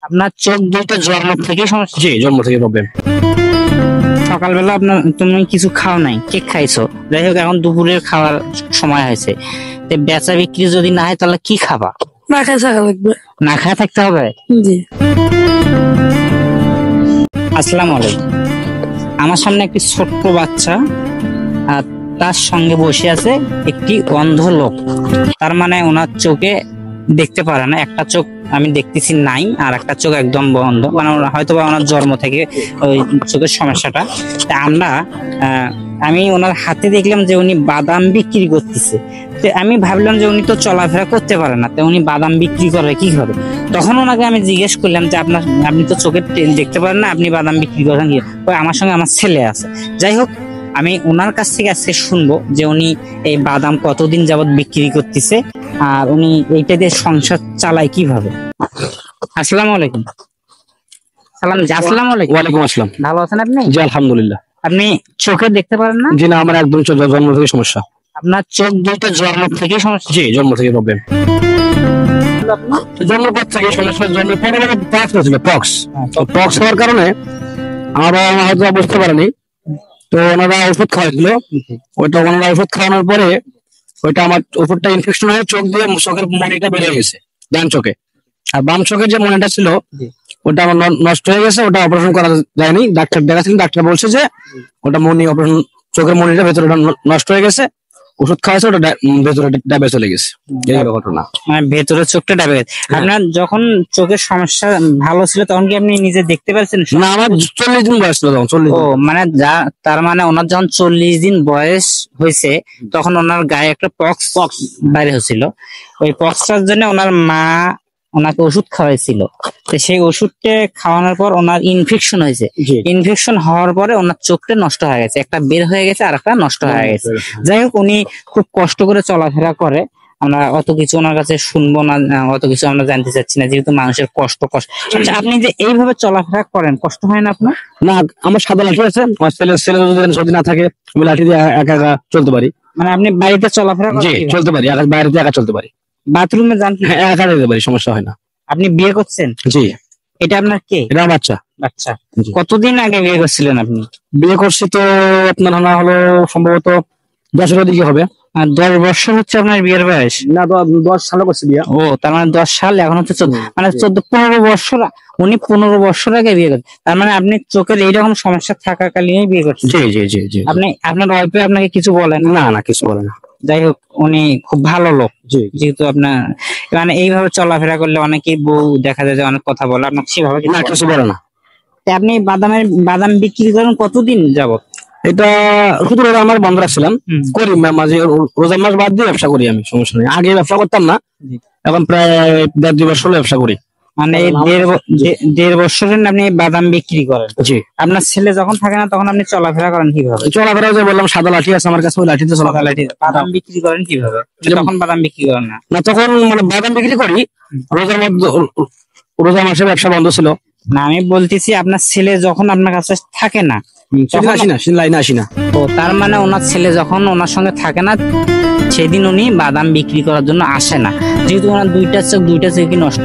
আপনার চোখ দুইটা জন্ম থেকে সমস্যা? জি, জন্ম থেকে প্রবলেম। সকালবেলা তুমি কিছু খাও নাই, কেক খাইছো, যাই হোক এখন দুপুরের খাওয়ার সময় হয়েছে, তো বেচা বিক্রি যদি না হয় তাহলে কি খাবা? না খাই থাকা লাগবে। না খায় থাকতে হবে? জি। আসসালামু আলাইকুম। আমার সামনে একটি ছোট্ট বাচ্চা আর তার সঙ্গে বসে আছে একটি অন্ধ লোক। তার মানে ওনার চোখে দেখতে পারে না, একটা চোখ আমি দেখতেছি নাই আর একটা চোখ একদম বন্ধ, মানে হয়তো বা ওনার জন্ম থেকে ওই চোখের সমস্যাটা। তা আমি ওনার হাতে দেখলাম যে উনি বাদাম বিক্রি করতেছে। তো আমি ভাবলাম যে উনি তো চলাফেরা করতে পারে না, তো উনি বাদাম বিক্রি করে কি করে? তখন ওনাকে আমি জিজ্ঞেস করলাম যে আপনি তো চোখে দেখতে পারেন না, আপনি বাদাম বিক্রি করেন কি? আমার সঙ্গে আমার ছেলে আছে। যাই হোক, আমি ওনার কাছ থেকে আজকে শুনবো যে উনি এই বাদাম কতদিন যাবত বিক্রি করতেছে আর উনি এইটা দিয়ে সংসার চালায় কিভাবে। আসসালামু আলাইকুম। আসসালামু আলাইকুম। ওয়ালাইকুম আসসালাম। ভালো আছেন আপনি? জি, আলহামদুলিল্লাহ। আপনি চোখে দেখতে পারেন না? জি না, আমার একদম জন্ম থেকে সমস্যা। আপনার চোখ দুইটা জন্ম থেকে সমস্যা? জি, জন্ম থেকে প্রবলেম। জন্মপর থেকে সমস্যা, জন্ম পক্স হয়েছিল, পক্স হওয়ার কারণে আমার বাবা মা হয়তো বুঝতে পারেনি, তো ওনারা ওষুধ খাওয়াইছিল। ওনারা ওষুধ খাওয়ানোর পরে আমার ওষুধটা ইনফেকশন হয়ে চোখ দিয়ে চোখের মনিটা বেরিয়ে গেছে, ডান চোখে। আর বাম চোখের যে মনিটা ছিল ওটা আমার নষ্ট হয়ে গেছে, ওটা অপারেশন করা যায়নি। ডাক্তার দেখাচ্ছিলেন, ডাক্তার বলছে যে ওটা মনি অপারেশন, চোখের মনিটা ভেতরে নষ্ট হয়ে গেছে, ওষুধ খাওয়াছে, ওটা ভেতরে ডাবে চলে গেছে। এই ঘটনা, মানে ভেতরে চোখটা ডাবে গেছে। আপনার যখন চোখের সমস্যা ভালো ছিল তখন কি আপনি নিজে দেখতে পাচ্ছেন? না, আমার 40 দিন বয়স ছিল তখন। 40 ও মানে তার মানে ওনার যখন 40 দিন বয়স হয়েছে তখন ওনার গায়ে একটা পক্স বাইরে হয়েছিল। ওই পক্সটার জন্য ওনার মা ওনাকে ওষুধ খাওয়াইছিল। তো সেই ওষুধটা খাওয়ানোর পর ওনার ইনফেকশন হয়েছে। ইনফেকশন হওয়ার পরে ওনার চোখটা নষ্ট হয়ে গেছে, একটা বের হয়ে গেছে আর একটা নষ্ট হয়ে গেছে। যাই হোক, উনি খুব কষ্ট করে চলাফেরা করে। আমরা অত কিছু ওনার কাছে শুনবো না, অত কিছু আমরা জানতে চাচ্ছি না, যেহেতু মানুষের কষ্ট। আচ্ছা, আপনি যে এইভাবে চলাফেরা করেন কষ্ট হয় না আপনার? না, আমার সাদা লাঠি আছে, আমার ছেলে যদি না থাকে আমি লাঠি দিয়ে একা একা চলতে পারি। মানে আপনি বাড়িতে চলাফেরা জি, চলতে পারি, বাইরে একা চলতে পারি। বাথরুমে যান কি? হ্যাঁ, একা যেতে পারি, সমস্যা হয় না। আপনি বিয়ে করছেন? জি। এটা আপনার কে? এটা আমার বাচ্চা। আচ্ছা, কতদিন আগে বিয়ে করছিলেন আপনি? বিয়ে করছি তো আপনার হলো সম্ভবত 10 দিকে হবে। 10 বছর হচ্ছে আপনার বিয়ের বয়স? না, 10 সালে করছি বিয়ে। ও, তার মানে 10 সাল, এখন হচ্ছে 14, মানে 15 বছর। উনি 15 বছর আগে বিয়ে করছেন, তার মানে আপনি চোখের এইরকম সমস্যা থাকাকালীনই বিয়ে করছেন? জি জি জি জি। আপনার ওয়াইফে আপনাকে কিছু বলেন? না না, কিছু বলে না। যাই হোক, উনি খুব ভালো লোক। যেহেতু আপনার মানে এইভাবে চলাফেরা করলে অনেকেই বউ দেখা যায় যে অনেক কথা বলে, আপনার সেভাবে কিছু বলে না। আপনি বাদাম বিক্রি করেন কতদিন যাবত? এটা শুধু আমার বন্ধ রাখছিলাম, করি মাঝে রোজা মাস বাদ দিয়ে ব্যবসা করি আমি, সমস্যা নেই। আগে ব্যবসা করতাম না, এখন প্রায় 1.5-2 বছর ব্যবসা করি। মানে 1.5 বছরের আপনি বাদাম বিক্রি করেন? জি। আপনার ছেলে যখন থাকে না তখন আপনি চলাফেরা করেন কিভাবে? চলাফেরা যে বললাম, সাদা লাঠি আছে আমার কাছে, ওই লাঠিতে লাঠি। বাদাম বিক্রি করেন কিভাবে? তখন বাদাম বিক্রি করেন না? না, তখন মানে বাদাম বিক্রি করি রোজার মধ্যে, রোজা মাসে ব্যবসা বন্ধ ছিল। না, আমি বলতেছি আপনার ছেলে যখন আপনার কাছে থাকে না আসি না। তো তার মানে ওনার ছেলে যখন ওনার সঙ্গে থাকে না সেদিন উনি বাদাম বিক্রি করার জন্য আসে না, যেহেতু ওনার দুইটা চোখ নষ্ট।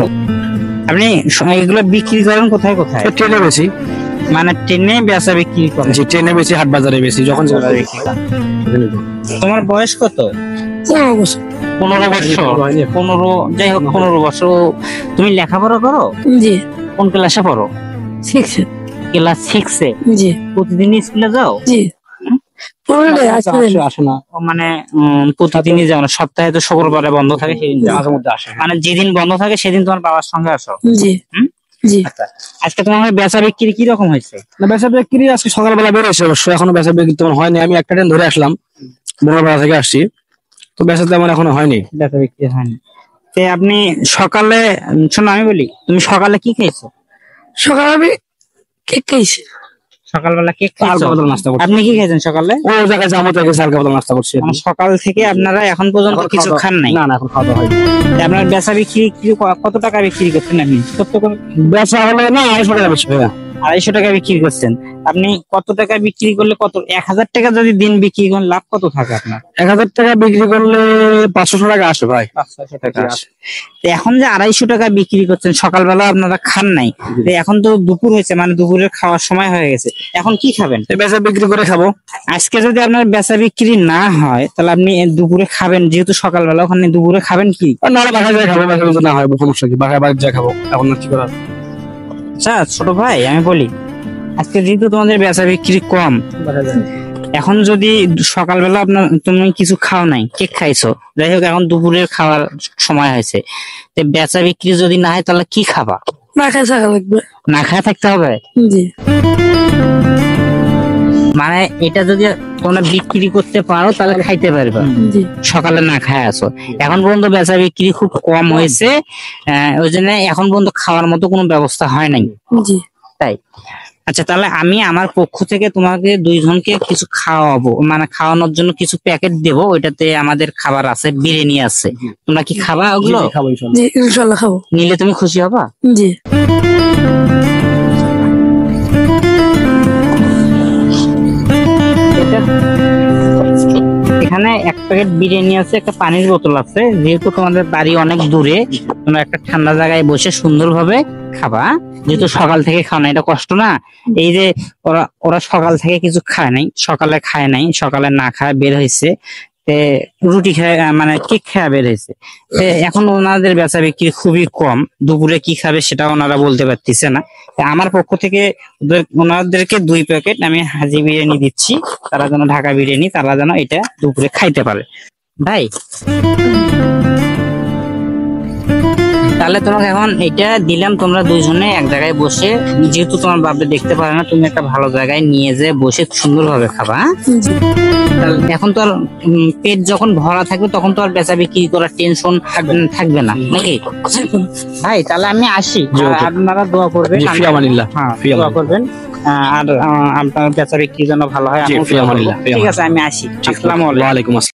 আপনি এগুলো বিক্রি করেন কোথায় কোথায়? ট্রেনে বেশি, মানে ট্রেনে বেচা বিক্রি করেন? ট্রেনে বেশি, হাট বাজারে বেশি, যখন তোমার বয়স কত? 15 বছর। 15 বছর? 15, যাই হোক 15 বছর। তুমি লেখাপড়া করো? জি। কোন ক্লাসে পড়ো? 6 এ। ক্লাস 6 এ? জি। প্রতিদিন স্কুলে যাও? জি। আসে না, মানে প্রতিদিনই যাও না? সপ্তাহে তো শুক্রবারে বন্ধ থাকে, সেদিন মাঝে মধ্যে আসে? মানে যেদিন বন্ধ থাকে সেদিন তোমার বাবার সঙ্গে আসো? জি জি। আচ্ছা, আজকে তোমার বেচা বিক্রি কি রকম হয়েছে? না, বেচা বিক্রি আজকে সকালবেলা বেরোছে, অবশ্য এখনো বেচা বিক্রি তেমন হয়নি। আমি একটা ট্রেন ধরে আসলাম, বনপাড়া থেকে আসছি, তো বেচা তেমন এখনো হয়নি, বেচা বিক্রি হয়নি। তো আপনি সকালে, শোনো আমি বলি, তুমি সকালে কি খেয়েছো? সকালে আমি কেক খাইছি। সকালবেলা কেক খাইছো? আপনি কি খেয়েছেন সকালে? ও জায়গায় যাবো, হালকা পাতলা নাস্তা করছি। সকাল থেকে আপনারা এখন পর্যন্ত কিছু খান নাই? না, এখন খাওয়া হয়নি। আপনার বেচা বিক্রি কত টাকা বিক্রি করছেন আপনি? বেচা হলে না 250 টাকা বেশি, 250 টাকা বিক্রি করছেন। আপনি কত টাকা বিক্রি করলে কত, 1000 টাকা যদি দিন বিক্রি করেন লাভ কত থাকে আপনার? 1000 টাকা বিক্রি করলে 500 টাকা আসে ভাই। 500 টাকা আসে। তো এখন যে 250 টাকা বিক্রি করছেন, সকালবেলা আপনারা খান নাই, তো এখন তো দুপুর হয়েছে, মানে দুপুরের খাওয়ার সময় হয়ে গেছে, এখন কি খাবেন? বেচা বিক্রি করে খাবো। আজকে যদি আপনার বেচা বিক্রি না হয় তাহলে আপনি দুপুরে খাবেন, যেহেতু সকালবেলা, ওখানে দুপুরে খাবেন কি? আর নাহলে বাসায় যাই খাবো, বেচা বিক্রি না হয় সমস্যা কি, বাসায় যাই খাবো, এখন আর কি করার। আচ্ছা ছোট ভাই, আমি বলি, আজকে যেহেতু তোমাদের বেচা বিক্রি কম, এখন যদি সকালবেলা তুমি কিছু খাও নাই, কেক খাইছো, যাই হোক এখন দুপুরের খাওয়ার সময় হয়েছে, তো বেচা বিক্রি যদি না হয় তাহলে কি খাবা? না খাই থাকা লাগবে। না খায় থাকতে হবে? জি মানে এটা যদি তোমরা বিক্রি করতে পারো তাহলে খাইতে পারবে। জি সকালে না খায় আছো, এখন পর্যন্ত বেচা বিক্রি খুব কম হয়েছে, ওই জন্য এখন পর্যন্ত খাওয়ার মতো কোনো ব্যবস্থা হয় নাই, জি তাই? আচ্ছা, তাহলে আমি আমার পক্ষ থেকে তোমাকে দুইজনকে কিছু খাওয়াবো, মানে খাওয়ানোর জন্য কিছু প্যাকেট দেবো, ওইটাতে আমাদের খাবার আছে, বিরিয়ানি আছে, তোমরা কি খাবা ওগুলো? খাবো ইনশাল্লাহ। জি ইনশাল্লাহ খাবো। নিলে তুমি খুশি হবা? জি এখানে এক প্যাকেট বিরিয়ানি আছে, একটা পানির বোতল আছে, যেহেতু তোমাদের বাড়ি অনেক দূরে, তোমরা একটা ঠান্ডা জায়গায় বসে সুন্দরভাবে খাবা, যেহেতু সকাল থেকে খাও না, এটা কষ্ট না? এই যে ওরা সকাল থেকে কিছু খায় নাই, সকালে খায় নাই, সকালে না খায় বের হয়েছে, রুটি খায়, মানে কেক খায় বের হয়েছে, এখন ওনাদের বেচা বিক্রি খুবই কম, দুপুরে কি খাবে সেটা ওনারা বলতে পারতেছে না। আমার পক্ষ থেকে ওনাদেরকে 2 প্যাকেট আমি হাজি বিরিয়ানি দিচ্ছি, তারা যেন, ঢাকা বিরিয়ানি, তারা যেন এটা দুপুরে খাইতে পারে। ভাই তাহলে তোমাকে এখন এটা দিলাম, তোমরা দুইজনে এক জায়গায় বসে, যেহেতু তোমার বাবা দেখতে পারে না, তুমি একটা ভালো জায়গায় নিয়ে যেয়ে বসে সুন্দরভাবে খাবা, হ্যাঁ? জি এখন তো আর পেট যখন ভরা থাকবে তখন তো আর বেচা বিক্রি করার টেনশন থাকবে না, নাকি ভাই? তাহলে আমি আসি, জি, okay. আপনারা দোয়া করবেন। জি, ফি আমানিল্লাহ। হ্যাঁ, ফি দোয়া আমানিল্লাহ। করবেন, আর আপনার বেচা বিক্রি যেন ভালো হয়, জি, আমিও ফি দোয়া করবো। আমানিল্লাহ, ফি ঠিক আছে, আমানিল্লাহ। আমি আসি। আসসালামু আলাইকুম। ওয়ালাইকুম আসসালাম।